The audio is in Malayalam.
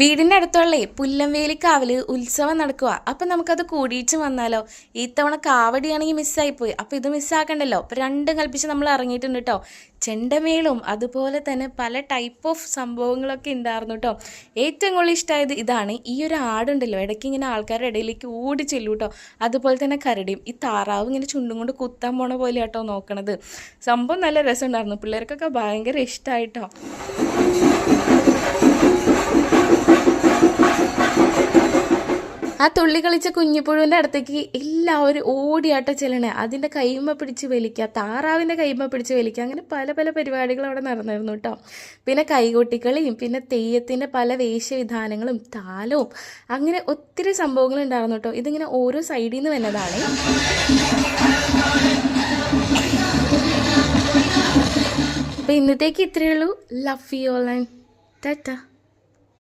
വീടിൻ്റെ അടുത്തുള്ളേ പുല്ലംവേലിക്കാവില് ഉത്സവം നടക്കുക. അപ്പം നമുക്കത് കൂടിയിട്ട് വന്നാലോ? ഇത്തവണ കാവടിയാണെങ്കിൽ മിസ്സായിപ്പോയി. അപ്പം ഇത് മിസ്സാക്കണ്ടല്ലോ. അപ്പം രണ്ടും കൽപ്പിച്ച് നമ്മൾ ഇറങ്ങിയിട്ടുണ്ട് കേട്ടോ. ചെണ്ടമേളും അതുപോലെ തന്നെ പല ടൈപ്പ് ഓഫ് സംഭവങ്ങളൊക്കെ ഉണ്ടായിരുന്നു കേട്ടോ. ഏറ്റവും കൂടുതൽ ഇഷ്ടമായത് ഇതാണ്. ഈ ഒരു ആടുണ്ടല്ലോ, ഇടയ്ക്ക് ഇങ്ങനെ ആൾക്കാരുടെ ഇടയിലേക്ക് ഓടി ചെല്ലൂ കേട്ടോ. അതുപോലെ തന്നെ കരടിയും ഈ താറാവ് ഇങ്ങനെ ചുണ്ടും കൊണ്ട് കുത്താൻ പോണ പോലെ കേട്ടോ നോക്കണത്. സംഭവം നല്ല രസമുണ്ടായിരുന്നു. പിള്ളേർക്കൊക്കെ ഭയങ്കര ഇഷ്ടമായിട്ടോ. ആ തുള്ളി കളിച്ച കുഞ്ഞിപ്പുഴുവിൻ്റെ അടുത്തേക്ക് എല്ലാവരും ഓടിയാട്ടോ ചെല്ലണേ. അതിൻ്റെ കൈമ പിടിച്ച് വലിക്കുക, താറാവിൻ്റെ കൈമ പിടിച്ച് വലിക്കുക, അങ്ങനെ പല പല പരിപാടികളും അവിടെ നടന്നിരുന്നു കേട്ടോ. പിന്നെ കൈകൊട്ടിക്കളിയും പിന്നെ തെയ്യത്തിൻ്റെ പല വേഷവിധാനങ്ങളും താലവും അങ്ങനെ ഒത്തിരി സംഭവങ്ങളുണ്ടായിരുന്നു കേട്ടോ. ഇതിങ്ങനെ ഓരോ സൈഡിൽ നിന്ന് വന്നതാണ്. അപ്പോൾ ഇന്നത്തേക്ക് ഇത്രയേ ഉള്ളൂ. Love you all and Tata.